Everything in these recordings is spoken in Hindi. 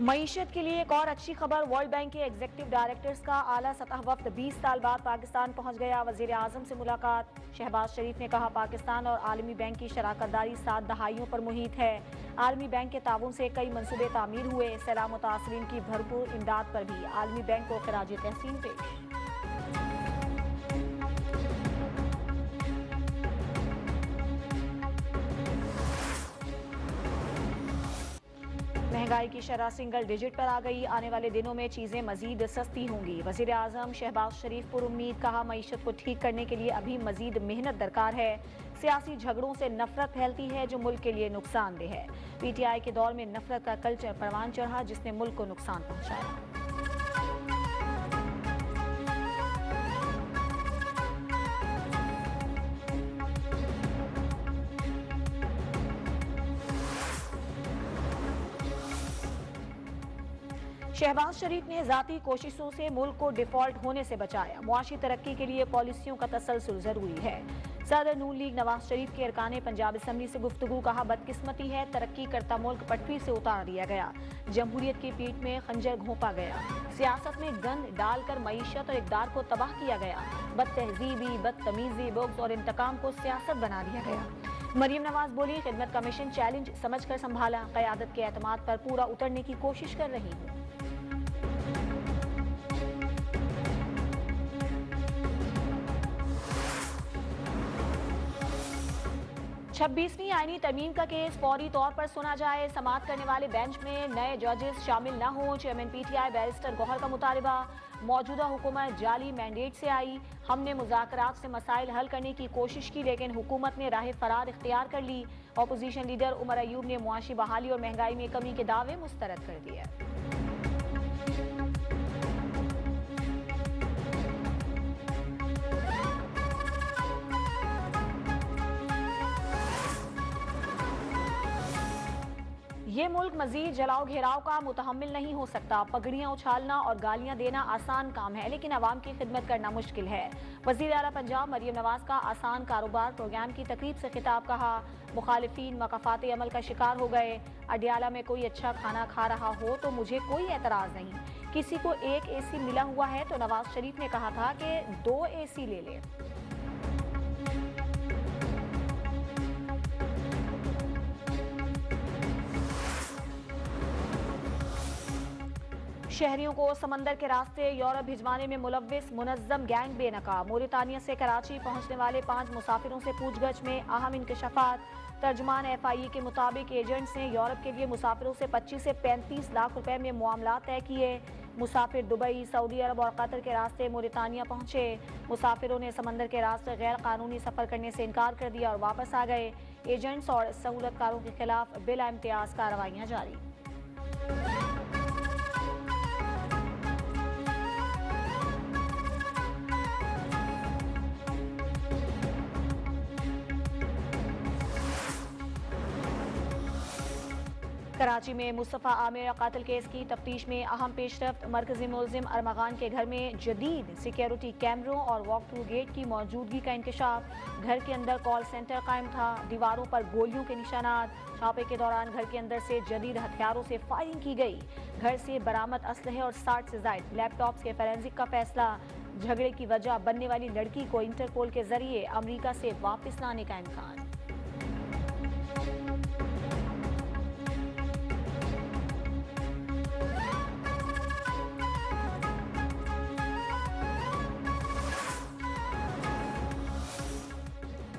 मईशत के लिए एक और अच्छी खबर। वर्ल्ड बैंक के एग्जीक्यूटिव डायरेक्टर्स का आला सतह वफ्द 20 साल बाद पाकिस्तान पहुंच गया। वजीर आजम से मुलाकात। शहबाज शरीफ ने कहा, पाकिस्तान और आलमी बैंक की शराकतदारी 7 दहाइयों पर मुहित है। आलमी बैंक के ताउन से कई मंसूबे तामीर हुए। सैलाब मुतासरीन की भरपूर इमदाद पर भी आलमी बैंक को खराज तहसीन पेश। महंगाई की शरह सिंगल डिजिट पर आ गई। आने वाले दिनों में चीजें मजीद सस्ती होंगी। वजीर आजम शहबाज शरीफ पर उम्मीद। कहा, मईशत को ठीक करने के लिए अभी मजीद मेहनत दरकार है। सियासी झगड़ों से नफरत फैलती है जो मुल्क के लिए नुकसानदेह है। PTI के दौर में नफरत का कल्चर परवान चढ़ा जिसने मुल्क को नुकसान पहुंचाया। शहबाज शरीफ ने जाती कोशिशों से मुल्क को डिफॉल्ट होने से बचाया। मुआशी तरक्की के लिए पॉलिसियों का तसलसल जरूरी है। सदर नून लीग नवाज शरीफ के अरकान पंजाब असम्बली से गुफ्तगू। कहा, बदकिस्मती है तरक्की करता मुल्क पटरी से उतार दिया गया। जमहूरियत की पीठ में खंजर घोंपा गया। सियासत में गंद डालकर मईशत और इक़दार को तबाह किया गया। बदतहजीबी, बदतमीजी, बुग़्ज़ और इंतकाम को सियासत बना दिया गया। मरियम नवाज बोली, खिदमत का मिशन चैलेंज समझकर संभाला। क़यादत के एतमाद पर पूरा उतरने की कोशिश कर रही हूँ। 26वीं आईनी तरमीम का केस फौरी तौर पर सुना जाए। समाअत करने वाले बेंच में नए जजेस शामिल न हों। चेयरमैन PTI बैरिस्टर गौहर का मुतालबा। मौजूदा हुकूमत जाली मैंडेट से आई। हमने मुज़ाकरात से मसाइल हल करने की कोशिश की लेकिन हुकूमत ने राह फरार इख्तियार कर ली। अपोजिशन लीडर उमर अयूब ने मुआशी बहाली और महंगाई में कमी के दावे मुस्तरद कर दिए। ये मुल्क मजीद जलाओ घेराव का मुतहम्मिल नहीं हो सकता। पगड़ियां उछालना और गालियां देना आसान काम है लेकिन अवाम की खिदमत करना मुश्किल है। वज़ीर आला पंजाब मरियम नवाज का आसान कारोबार प्रोग्राम की तकरीब से खिताब। कहा, मुखालिफिन मकाफात अमल का शिकार हो गए। अडियाला में कोई अच्छा खाना खा रहा हो तो मुझे कोई एतराज नहीं। किसी को एक AC मिला हुआ है तो नवाज शरीफ ने कहा था कि 2 AC ले ले। शहरियों को समंदर के रास्ते यूरोप भिजवाने में मुलव्विस मुनज्जम गैंग बेनकाब। मोरितानिया से कराची पहुंचने वाले 5 मुसाफिरों से पूछगछ में अहम इंकशाफात। तर्जुमान FIE के मुताबिक एजेंट्स ने यूरोप के लिए मुसाफिरों से 25 से 35 लाख रुपए में मामला तय किए। मुसाफिर दुबई, सऊदी अरब और कतर के रास्ते मोरितानिया पहुंचे। मुसाफिरों ने समंदर के रास्ते गैर कानूनी सफर करने से इनकार कर दिया और वापस आ गए। एजेंट्स और सहूलतकारों के खिलाफ बिला इम्तियाज कार्रवाइयां जारी। कराची में मुस्तफ़ा आमिर कातिल केस की तफ्तीश में अहम पेशरफ्त। मरकजी मुलजिम अरमगान के घर में जदीद सिक्योरिटी कैमरों और वॉक थ्रू गेट की मौजूदगी का इंकशाफ। घर के अंदर कॉल सेंटर कायम था। दीवारों पर गोलियों के निशानात। छापे के दौरान घर के अंदर से जदीद हथियारों से फायरिंग की गई। घर से बरामद असलहे और 60 से ज्यादा लैपटॉप्स के फोरेंसिक का फैसला। झगड़े की वजह बनने वाली लड़की को इंटरपोल के जरिए अमरीका से वापस लाने का इम्कान।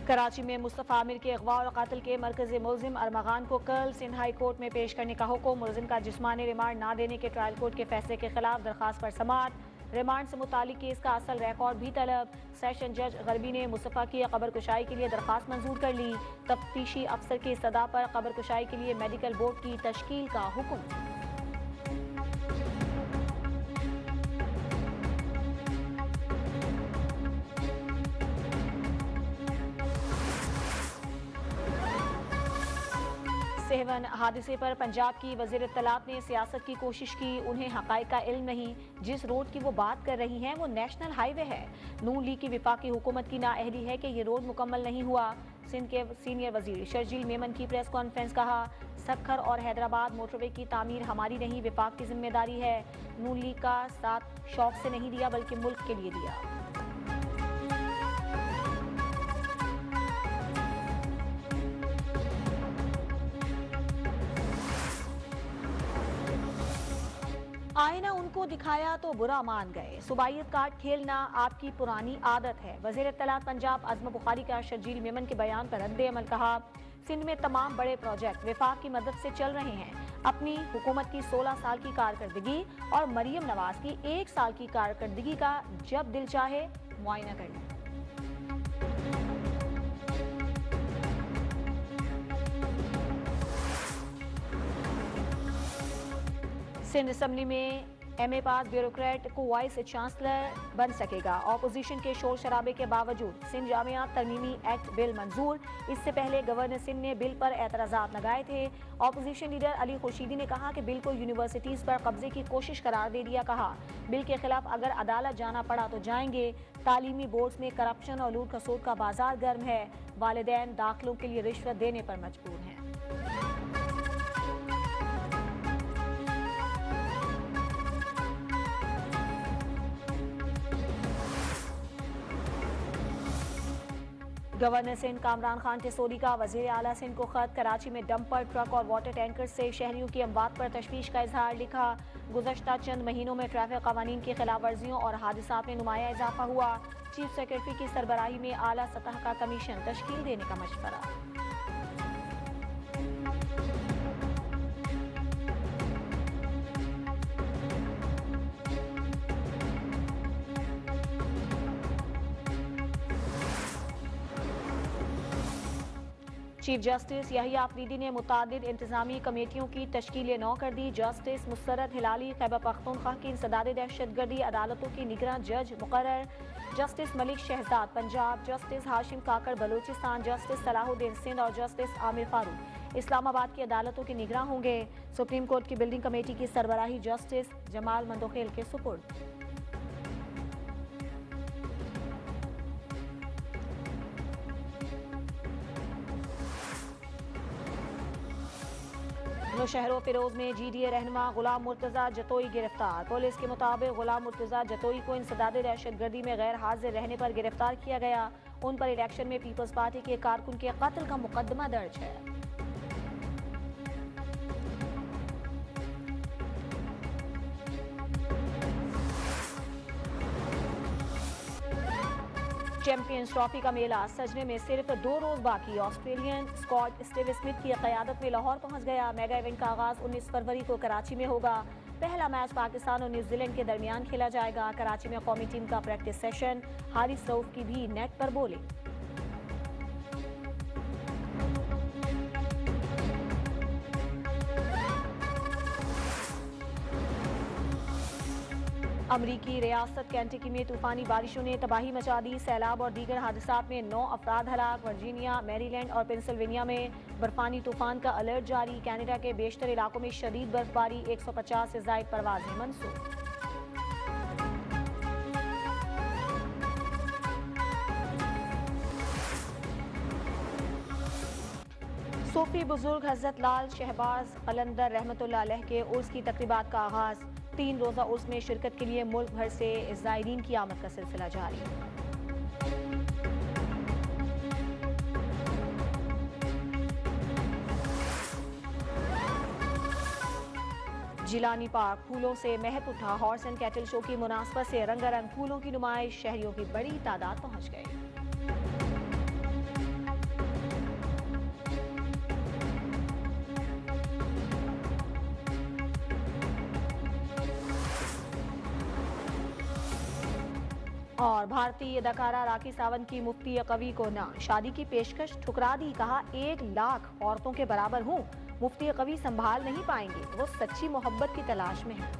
कराची में मुस्तफ़ा आमिर के अगवा और कातिल के मरकजी मुलजिम अरमगान को कल सिंध हाई कोर्ट में पेश करने का हुक्म। मुलजिम का जिस्मानी रिमांड न देने के ट्रायल कोर्ट के फैसले के खिलाफ दरखास्त पर समाअत। रिमांड से मुतालिक केस का असल रिकॉर्ड भी तलब। सेशन जज गरबी ने मुस्तफ़ा की कब्र कुशाई के लिए दरखास्त मंजूर कर ली। तफ्तीशी अफसर की सदा पर कब्र कुशाई के लिए मेडिकल बोर्ड की तश्कील का हुक्म। सेहवन हादसे पर पंजाब की वज़ीर इत्तलात ने सियासत की कोशिश की। उन्हें हक़ाइक़ का इल्म नहीं। जिस रोड की वो बात कर रही हैं वो नेशनल हाईवे है। नून लीग की विफाकी हुकूमत की नाअहली है कि ये रोड मुकम्मल नहीं हुआ। सिंध के सीनियर वजीर शर्जील मेमन की प्रेस कॉन्फ्रेंस, कहा सक्खर और हैदराबाद मोटरवे की तामीर हमारी नहीं, विफाक की जिम्मेदारी है। नून लीग का साथ शौक से नहीं दिया बल्कि मुल्क के लिए दिया। आईना उनको दिखाया तो बुरा मान गए, सुबाइयत कार्ड खेलना आपकी पुरानी आदत है। वज़ीर इत्तलात पंजाब आज़म बुखारी का शर्जील मेमन के बयान पर रद्द-ए-अमल, कहा सिंध में तमाम बड़े प्रोजेक्ट विफाक की मदद से चल रहे हैं। अपनी हुकूमत की 16 साल की कारकर्दगी और मरियम नवाज की 1 साल की कारकर्दगी का जब दिल चाहे मुआयना कर लें। सिंध असम्बली में एमए पास ब्यूरोक्रेट को वाइस चांसलर बन सकेगा। ऑपोजिशन के शोर शराबे के बावजूद सिंध जामियात तरमीमी एक्ट बिल मंजूर। इससे पहले गवर्नर सिंध ने बिल पर एतराजात लगाए थे। ऑपोजिशन लीडर अली खुर्शीदी ने कहा कि बिल को यूनिवर्सिटीज पर कब्जे की कोशिश करार दे दिया। कहा बिल के खिलाफ अगर अदालत जाना पड़ा तो जाएंगे। तालीमी बोर्ड्स में करप्शन और लूट खसोट का बाजार गर्म है। वालिदैन दाखिलों के लिए रिश्वत देने पर मजबूर हैं। गवर्नर सिंध कामरान खान टिसोली का वजीर आला सिंध को खत, कराची में डंपर ट्रक और वाटर टैंकर से शहरियों की अमवात पर तशवीश का इजहार। लिखा गुज़श्ता चंद महीनों में ट्रैफिक कवानीन की खिलाफ वर्जियों और हादसात में नुमाया इजाफा हुआ। चीफ सेक्रेटरी की सरबराही में आला सतह का कमीशन तश्कील देने का मशवरा। चीफ जस्टिस यहिया अफरीदी ने मुतादिद इंतजामी कमेटियों की तश्कील नौ कर दी। जस्टिस मुसर्रत हिलाली खैबर पख्तूनख्वा की इंसदाद दहशतगर्दी अदालतों की निगरान जज मुकर्रर। जस्टिस मलिक शहजाद पंजाब, जस्टिस हाशिम काकड़ बलूचिस्तान, जस्टिस सलाहुद्दीन सिंध और जस्टिस आमिर फारूक इस्लामाबाद की अदालतों के निगरान होंगे। सुप्रीम कोर्ट की बिल्डिंग कमेटी की सरबराही जस्टिस जमाल मंदोखेल के सुपुर्द। शहरों फिरोज में जीडीए रहनुमा गुलाम मुर्तजा जतोई गिरफ्तार। पुलिस के मुताबिक गुलाम मुर्तजा जतोई को इंसदाद दहशतगर्दी में गैर हाजिर रहने पर गिरफ्तार किया गया। उन पर इलेक्शन में पीपल्स पार्टी के कारकुन के कत्ल का मुकदमा दर्ज है। चैंपियंस ट्रॉफी का मेला सजने में सिर्फ 2 रोज बाकी। ऑस्ट्रेलियन स्क्वाड स्टीव स्मिथ की क़यादत में लाहौर पहुंच गया। मेगा इवेंट का आगाज 19 फरवरी को कराची में होगा। पहला मैच पाकिस्तान और न्यूजीलैंड के दरमियान खेला जाएगा। कराची में कौमी टीम का प्रैक्टिस सेशन। हारिस रऊफ की भी नेट पर बोलिंग। अमरीकी रियासत केंटकी में तूफानी बारिशों ने तबाही मचा दी। सैलाब और दीगर हादसात में 9 अफराद हलाक। वर्जीनिया, मैरीलैंड और पेंसिल्वेनिया में बर्फानी तूफान का अलर्ट जारी। कनाडा के बेशतर इलाकों में शदीद बर्फबारी। 150 से ज़ायद परवाजें मनसूख। सूफी बुजुर्ग हजरत लाल शहबाज कलंदर रहमतुल्लाह अलैह के उर्स की तकरीबात का आगाज। 3 रोज़ा उर्स में शिरकत के लिए मुल्क भर से ज़ायरीन की आमद का सिलसिला जारी। जिलानी पार्क फूलों से महक उठा। हॉर्स एंड कैटल शो की मुनासबत से रंगारंग फूलों की नुमाइश। शहरियों की बड़ी तादाद पहुंच गई। और भारतीय अदाकारा राखी सावंत की मुफ्ती कवि को ना शादी की पेशकश ठुकरा दी। कहा 1 लाख औरतों के बराबर हूँ। मुफ्ती कवि संभाल नहीं पाएंगे, वो सच्ची मोहब्बत की तलाश में है।